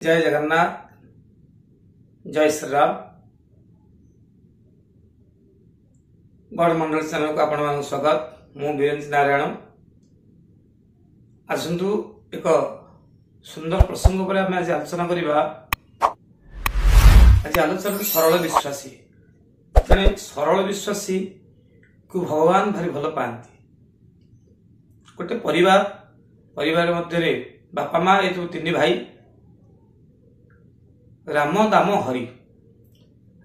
जय जगन्नाथ जय श्री राम गढ़ मंडल चैनल को आपण स्वागत। मु वीरेंद्र नारायण आसतु एक सुंदर प्रसंग पर आज आलोचना करवा। आज आलोचना सरल विश्वासी जड़े सरल विश्वासी को भगवान भारी भल पाती। गोटे परिवार मध्य बापा माँ ये तीन भाई राम दाम हरि।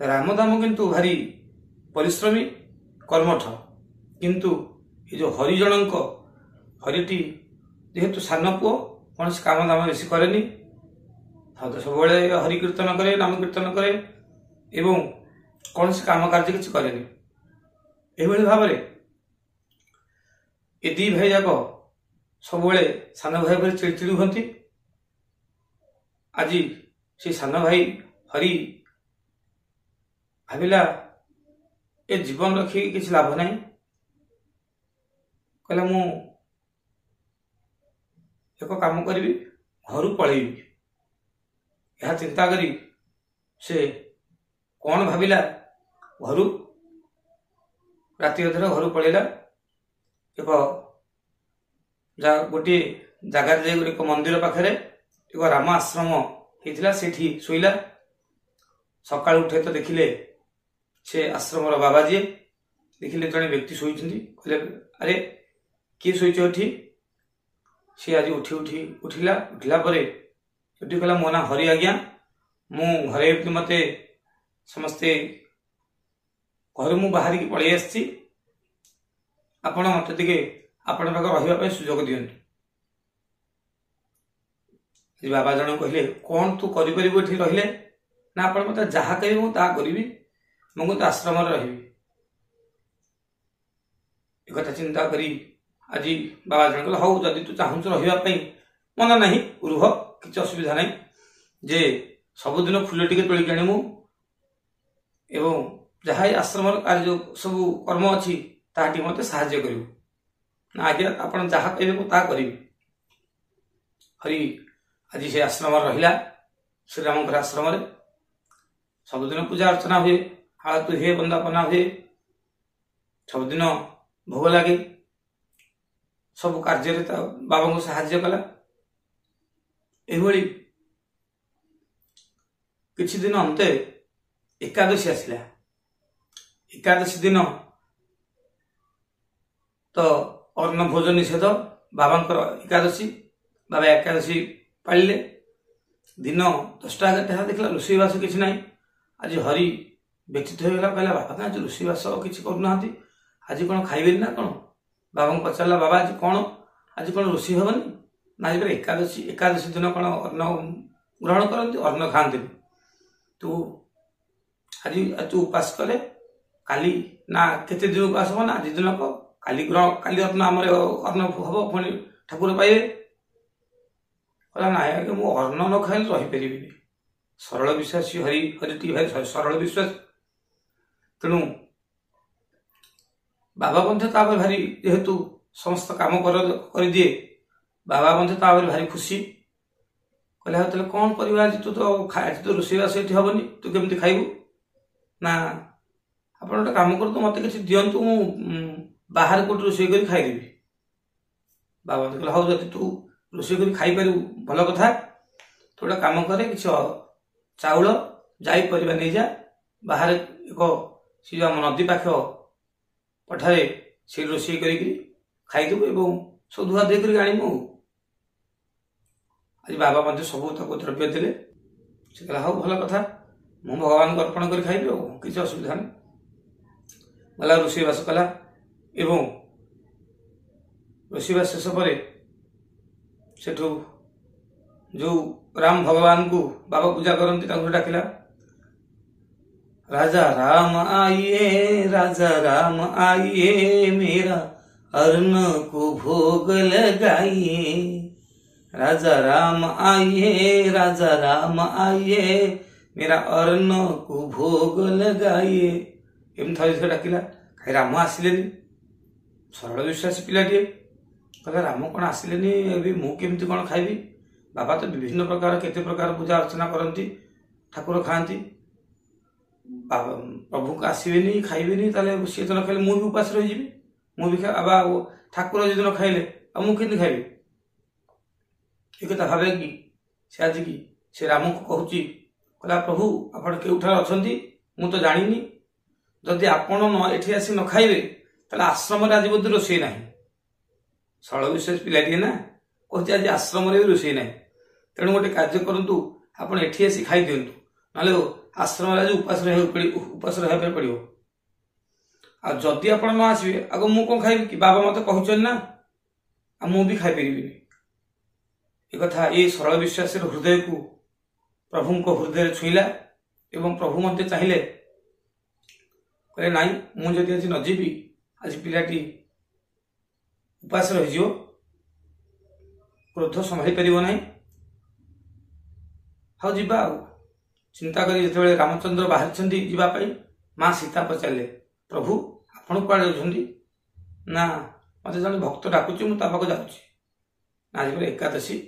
राम दाम किंतु भारी परिश्रमी कर्मठ, किंतु ये जो हरि जनक हरिटी जेहेतु सान पुओ कौन काम दाम बेसी करेनी, सब हरि कीर्तन करे नाम कीर्तन करे एवं कौन काम कार्य किसी करेनी। एभली भाव ये दी भाई जाक सब सान भाई पर चिड़चिड़ी होती। आज से सान भाई हरि भाविला ए जीवन रखी किसी लाभ नहीं, कहला मु एक काम करी घर पलैबी। यह चिंता करी से कौन भाविला घर राति अधर घर पलैला। एक गोटे जगार जाए एक मंदिर पाखे एक राम आश्रम होता से शोला। सका उठे तो देखिले से आश्रम बाबाजी देखिले जड़े व्यक्ति शोचती। कहले अरे किए शोच उठी? सी आज उठिला कहला मो ना हरि आज्ञा, मु घरे मत समस्ते घर मु बाहर की पलि आसी, आपण मत टे आपण पाखे रही सुजोग दिंतु। बाबा जन कहले कौन तू करें रहिले ना आप मत जहा कह मुझे करी मुझे आश्रम रही। एक चिंता करी आज बाबा जन कहले हौ जदि तू चाहूँ रही मन ना रुह कि असुविधा ना, जे सबुदिन फुल टे तोलिक आनमु एवं जहाँ आश्रम कार्य सब कर्म अच्छी ताटी मत साहाय्य करू ना आज्ञा आप जहा कहे मुझे करी। हरि आज से आश्रम रहा श्रीराम आश्रम सबुदिन पूजा अर्चना हुए, आलतु हुए, बंदापना हुए, सबुदिन भोग लगे, सब कार्य बाबा को साहाय्य कला। यह किछि दिन अंते एकादशी आसला। एकादशी दिन तो अन्न भोजन निषेध बाबांकर एकादशी। बाबा एकादशी पालिले दिन 10टा 11टा देखला रोषेईवास किसी ना। आज हरि व्यतीत होगा, कहला बाबा आज रोषेईवास किसी करना, आज कौन खाइबे ना कौन? बाबा को पचारा बाबा आज कौन रोषे हेनी ना? आज एकादशी एकादशी दिन कौन अन्न ग्रहण करती, अन्न खाती। तू आज तू उपास करे काली ना केते दिन उपास हो ना, आज दिन काली ग्रहण काली अन्न आम अन्न हम पुणी ठाकुर पाइबे। कहला ना आज्ञा मु अन्न न खाइले रहीपर। सरल विश्वासी हरिटी भाई सरल विश्वास। तेणु बाबा भारी जेहेतु समस्त काम कर दिए, बाबा भारी खुशी। कहले कौन कर आज तू तो रोषेईवास ये हेनी, तू केमती खाइबू ना आप गोटे कम कर तू मत कि दिंतु मु बाहर कौट रोषे कर खाईदेवी। बाबा कहले हाँ जब तू रोषे कर खाईपर भल कथा, तू गोटे कम करे कि चाउल जाई परिबा नहीं जा बाहर एक सी आम नदी पाख पठारे से रोषे कर खाईदेबू एवं सब धुआ दे कर आनमु। आज बाबा मध्य सब द्रव्य देले। से कहला हाँ भल कथा, मु भगवान को अर्पण कर खाइबी किसी असुविधा नहीं। गला रोषेईवास कला एवं रोषेईवास शेष पर सेठू जो राम भगवान को बाबा पूजा करती डाकिला। राजा राम आइए, राजा राम आइए, मेरा अर्ण को भोग लगाइए। राजा राम आइए, राजा राम आइए, मेरा अर्ण को भोग लगाइए। एम थे डाकिला। कहीं राम आसिले सरल विश्वासी पिलाटे कहला राम कौन आसिले मु केमती कौन खाइबी? बाबा तो विभिन्न प्रकार केते प्रकार पूजा अर्चना करती ठाकुर खाती प्रभु को आसबेनि खाइबेनि सी तो न खाइले मुझे उपास रही मुझे बाबा ठाकुर जो न खाइले मुझे खाइबी एक कथा भावे कि से आज की से राम को कहूँ कहला प्रभु आप केउठार अच्छा मु तो जानी जदि आपण एठी आसी न खाइबे ताले आश्रम आज बोध रोषे ना सरल विशेष पिलाटी ना कहते आज आश्रम रोषे ना तेणु गोटे कार्य करूँ आप एठी आसी खाई दिंतु ना आश्रम आज उपास रहा पड़ो आदि आप न आसबे आग मु कौन खाइबी कि बाबा मत कहते ना मु भी खाई पारि एक कथा ये सरल विश्वास हृदय को प्रभु को हृदय छुईला एवं प्रभु मत चाहिए कहले नाई मुझे आज न जीवी आज पिलाटी उपास रही क्रोध संभाली पार ना हाँ जीवा चिंता करी जो रामचंद्र बाहर जावाई माँ सीता पचारे प्रभु आपण कड़े जाऊँगी ना मत जन भक्त डाकुची मुझे जाऊँगी ना आज एकादशी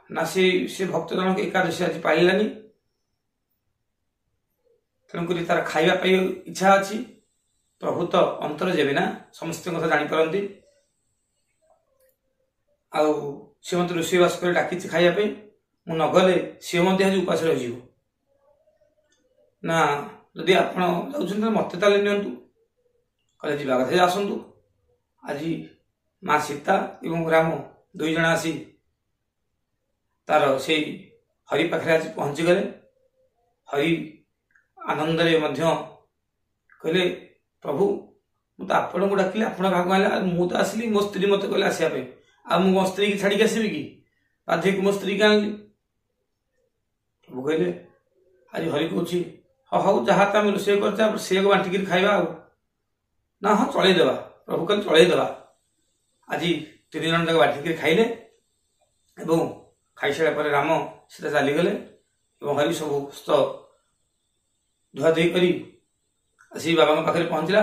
ना से भक्त जनक एकादशी आज पाइलानी तेणुक तार खावाई इच्छा अच्छी प्रभु तो अंतर जेबे ना समस्त कथा जापारती सी मत रोषेवास कर डाकी खावाई मु नगले सी मत आज उपास रही ना जदि आप मत ताले नि कहे जा कथा आसतु आज माँ सीता एवं राम दुई जन आसी तार से हरि पाखे आज पहुंची गले हरि आनंद कहले प्रभु मुझे आपण को डाकिले आप मु तो आसली मो स्त्री मत कहले आसवाई आ मो स्त्री की छाड़ी आसबि कि बाध्य मो स्त्री की आनली प्रभु कहले आज हरि कौच हाँ हाँ जहाँ तो आम रोषे कर से बांटिक खाଇବା ना हाँ चलईदेवा प्रभु कहले चलईदेवा आज 3 जन तक बांटिक खाइले एवं खाई सारा राम सीता चलीगले हरि सब धुआधुई कर आसी बाबा पाखे पहुंचला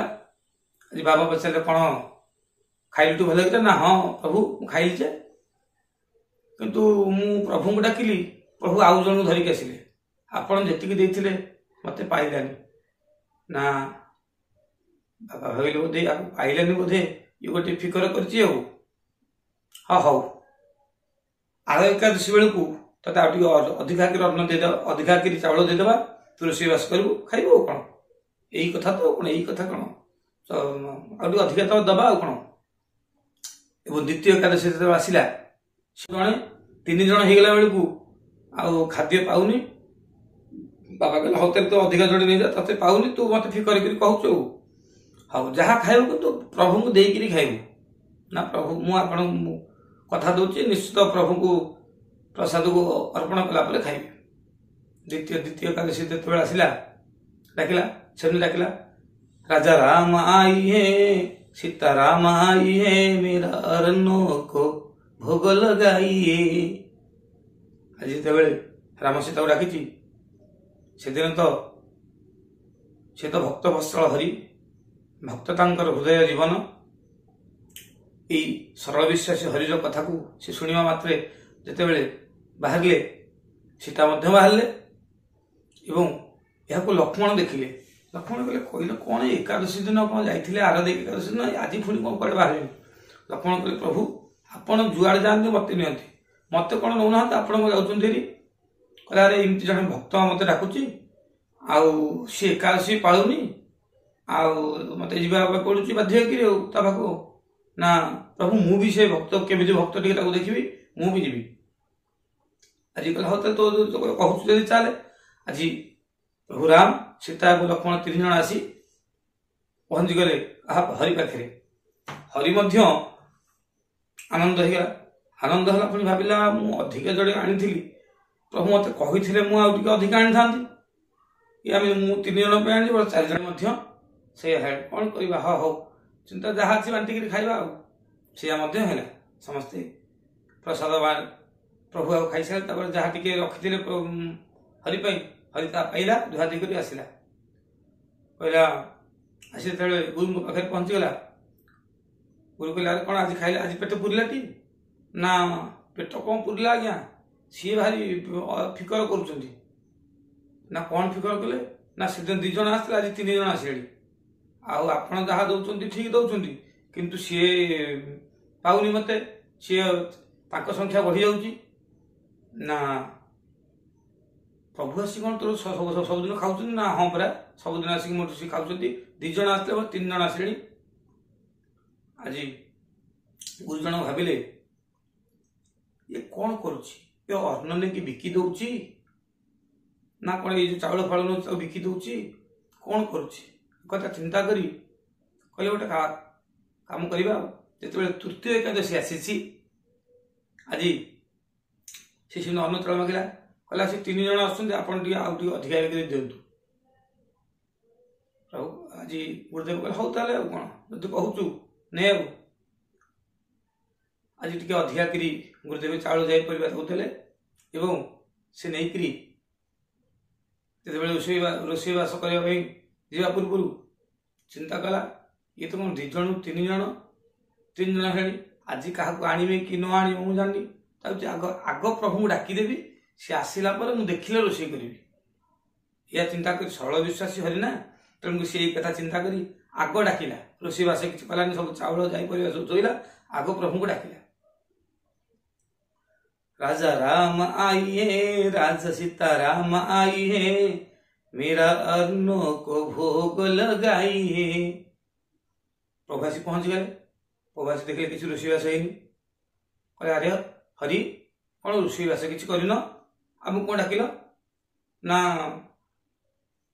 आज बाबा पचारे कौन खाइलु भल लगे ना हाँ प्रभु खाइली जे किंतु मु प्रभु को डाकिली प्रभु आउ जन धरिक आसिले आपण जी मत पाइलानी ना बाबा भाविले बोधे पाइलानी बोधे ये गोटे फिकर कर हाँ हौ आर एकादशी बेलू तथा अधिकाकी अन्न दे अधिकाकी चाउल देदेबा तू रोषेवास करू खाइबू कौन यही कथा तो कौन यही कथा कौन तो अधिका तो दबा कौन एवं द्वितीय एकादशी जो आसला जड़े 3 जन होगला बेलू आउ खाद्य पाऊनी बाबा कहले हाँ तो अधिका जोड़े नहीं जा ते पाऊनी तू मत फिकर कहूँ हाँ जहाँ खाइबू तो प्रभु को देकर खाइबू ना प्रभु मुझे कथा दूची निश्चित प्रभु को प्रसाद को अर्पण कला खाइबी द्वितीय एकादशी जो आसला डाकिला से डाकिला राजा राम आई है सीता राम आई है मेरा अरण्य को भोग लगाइए आज जो राम सीता को डाकी से दिन तो से तो भक्त वत्सल हरि भक्त हृदय जीवन यही सरल विश्वासी हरिर कथा को से शुणा मात्रे जिते बाहर सीता बाहर यह लक्ष्मण देखिले लक्ष्मण कहले कहले कौन एकादशी दिन कौन जाइए आराधे एकादशी दिन आज पुणी कौन कड़े बाहर लक्ष्मण कहले प्रभु आपण जुआड़े जाते मत नियंती मत कौन नौना आप जाऊँगी कहले अरे एमती जन भक्त मत डाकुची सी एकादशी पालुनी मत जावाक पड़ुची बाध्य पाख ना प्रभु मु भी से भक्त केमी भक्त टे देखी मु भी जीवी आज कह हाँ तो कहूँ चले आज प्रभु राम सीता और लक्ष्मण 3 जन आसी पहुंची गले हरि पाखे हरि आनंद होगा आनंद है पुणी भाविला मु अधिक जोड़े आनी प्रभु मत कही मुझे अधिक आनी था मु 3 जन पे आनी 4 जन से कौन कर हाँ हौ चिंता जहाँ अच्छी बांटिक खाइबा है समस्ते प्रसाद प्रभु आ खाई सारे जहाँ टी रखी हरि हरि पाइला धुआधुई कर आसला कहला आसी जो गुरु पाखे पहुंचीगला गुरु कहला कौन आज खाइले आज पेट पुरला टी ना पेट कौन पुरला आज्ञा सी भारी फिकर करुँच ना कौन फिकर कले ना से दिन 2 जन आसते आज 3 जन आसे आपण जहाँ दौरान ठीक दौरान किंतु सी पाऊनी मत सी संख्या बढ़ी जाऊँगी ना प्रभु आसिक कौन तोर सबुदिन खाऊँ ना हाँ परा सबुदिन आसिक मोट सी खाऊँ 2 जन आसते 3 जन आसे आज गुरुजन भाविले ये कौन करुच्ची अन्न नहीं बिकी दौची ना कौन ये जो चाउल फाड़ नौ बिकी दौची कौन करुच्ची कथा चिंता करी कहले गोटे काम करवा जो तृतीय एकादशी आसी आज से अन्न चाउल मागिला कहला से 3 जन आसुँच आप अधिका दिंतु प्रभु आज गुरुदेव कहले हौ ताले कौन जो कहूँ नहीं आज टी अधिका करी गुरुदेव चाउल जापे से नहीं जो रोषेईवास करने जा पूर्व चिंता कला ये तो कौन 2 जन 3 जन 3 जन है आज क्या आने कि न आने मुझे जानी आग आग प्रभु को डाकीदेवी सी आसला मुझे देखिले रोषे करी या चिंता कर सरल विश्वासी हरी ना तेणुक सी कथा चिंता करी आग डाकिला रोषेईवास किसी कलानी सब चाउल जापरिया सब जोईला आग प्रभु को डाकिला राजा राम आइए राजा सीता राम आइए मेरा अन्नों को भोग लगाइए प्रभासी पहुंच गए प्रभासी देखले किसी रोषेईवास है कहले अरे हरि कौन रोषेईवास किसी कर आम कौन डाकिल ना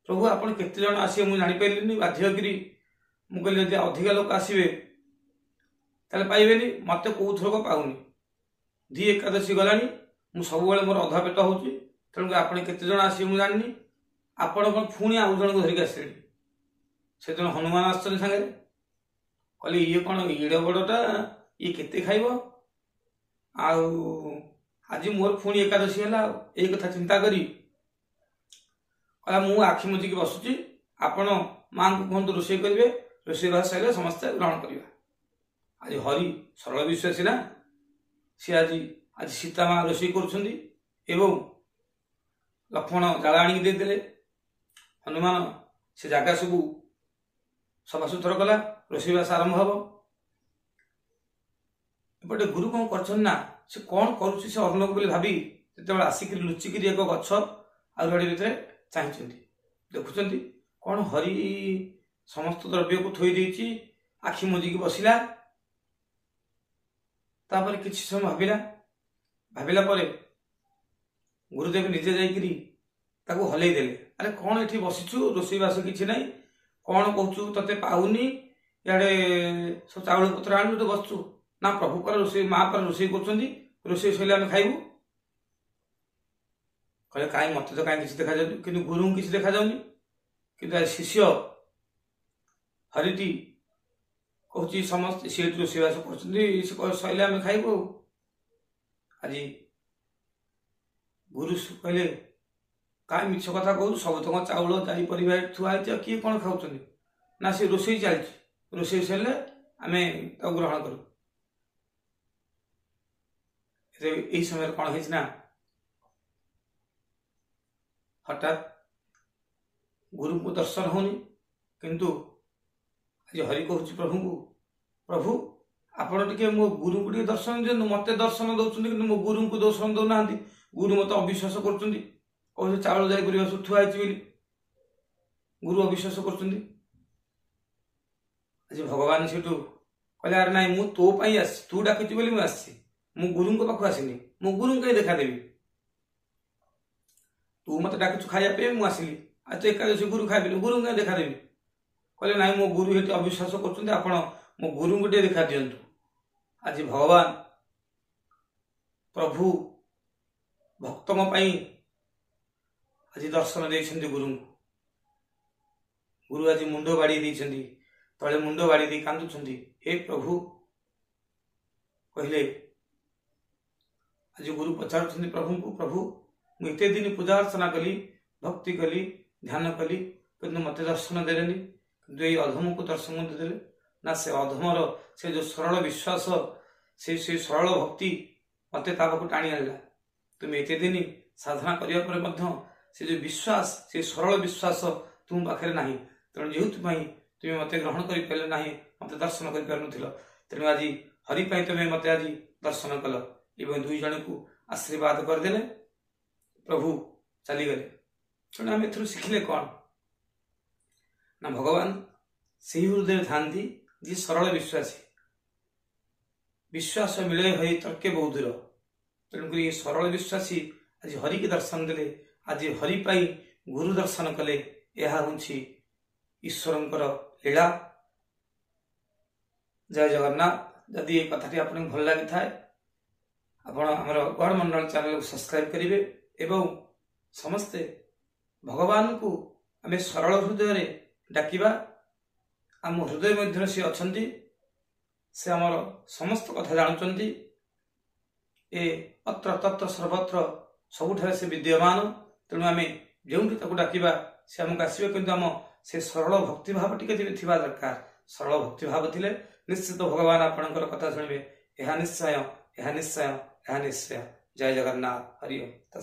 प्रभु आपड़ केते जन आसिए मुझे जापारे बाध्य करी मुझे जब अधिका लोक आसवे ताले पाइबेनी मत कौ थरक पाऊनी 2 एकादशी गलानी मु सब मोर अधा पेट हो तेणुक आप केते जन आसिए मुझे जानी आपण कौन पुणी आउ जन को धरिक आसे से जन हनुमान आसछन सांगे कहले ये कौन एड़े बड़टा ये केते खाइब आज मोर पुणी एकादशी है ये कथा चिंता करी कहला मु आखि मुझिकी बसुची आपण माँ को कहतु रोषे करेंगे रोषे भाष सर समस्ते ग्रहण करवा आज हरि सरल विश्वासी ना सी आज सीता माँ रोषे कर लक्ष्मण जाला आनिक देदेले हनुमान से जगह सब सफासुतर कला रोषेईवास आरंभ हम एपटे गुरु कौन कर से कौन करुच्ची से अर्ण को भावी जो आसिक लुचिक एक गछ आड़े भितर चाहते देखुं कौन हरि समस्त द्रव्य को थोड़ी आखि मुझिकी बसला तापर किसी समय भाविला गुरुदेव निजे जाकरी हल्ई देले अरे कौन ये बसीचु रोषेईवास किसी ना कौन कहूँ ते पाऊनी इे सब चाउल पत्र आनु तो बसचु ना प्रभु पर रोषे माँ पर रोषे कर रोषे सैले आम खाइबू कहले कहीं मत तो कहीं किसी देखा जाऊनी कि गुरु को किसी देखा जाऊनी कि शिष्य हरिटी कहूँ समस्त सी रोषेईवास कर सैले आम खाइबू आज गुरु कहले कहीं मिछ कथा कहू सब तक चाउल जापरिया थुआई किए कौन खाऊँ ना सी रोषे चलती रोषे सैले आम ग्रहण करूँ यही समय कौन है हठात गुरु को दर्शन होनी किंतु आज हरि कहूँ प्रभु को प्रभु आपण टे मो गुरु को दर्शन दिखाँ मत दर्शन दौरान कि मो गुरु को दर्शन दौना गुरु मत अविश्वास कर चाउल जापरिया सब थुआई गुरु अविश्वास कर आज भगवान से कहले अरे नाई मु तो आसी तू डाकी मुझे आसी मु गुरु पाख आसनी मु गुरु कहीं देखा देवी तू मत डाकुचु खायापे मुझे आसली आज तो एकादशी गुरु खाइबी गुरु कहीं देखा देवी कहले नाई मो गुरु ये अविश्वास कर मो गुरु को देखा दिंतु आज भगवान प्रभु भक्तों आज दर्शन देते गुरु गुरु आज मुंड बाड़ी तले मुंड बाड़ी कांदुंट हे प्रभु कहले आज गुरु पचार प्रभु को प्रभु मुझे दिन पूजा अर्चना कली भक्ति कली ध्यान कली कि मत दर्शन देलेनी कि ये अधम को दर्शन देदेले ना से अधमर से जो सरल विश्वास से सरल भक्ति मते ता पाखु टाणी आनिला तुम एते दिन साधना करिया पर मध्य से जो विश्वास से सरल विश्वास तुम पाखे नाही तेणु जेहेतु तुम्हें मते ग्रहण कर पारे ना मते दर्शन कर पार नुथिल तेणु आज हरि तुम्हें मते आज दर्शन कल एवं दुई जन को आशीर्वाद करदे प्रभु चलीगले तेणु आम ए शिखिले कौन ना भगवान से ही हृदय थांती जी सरल विश्वासी विश्वास मिले हई तर्के बहुत दूर तेणुक ये सरल विश्वासी आज हरि के दर्शन देले आज हरि पाई गुरु दर्शन कले यह हूँ ईश्वरंकर लीला। जय जगन्नाथ। जदि ये कथाटी आपको भल लगी थाए आपण आमर गढ़ मंडल चैनल को सब्सक्राइब करेंगे एवं समस्ते भगवान को आम सरल हृदय डाकिबा आम हृदय मध्य सी अच्छी से आमर समस्त कथा जानुंट ए अत्र तत्र सर्वत्र सबुठारे से विद्यमान तेणु आम जो डाकिबा से आमको आसवे कि आम से सरल भक्ति भाव टिके दरकार सरल भक्ति भाव थिले निश्चित भगवान आपणकर कथा शुणिबे। यह निश्चय यह निश्चय यह निश्चय। जय जगन्नाथ। हरि ओम।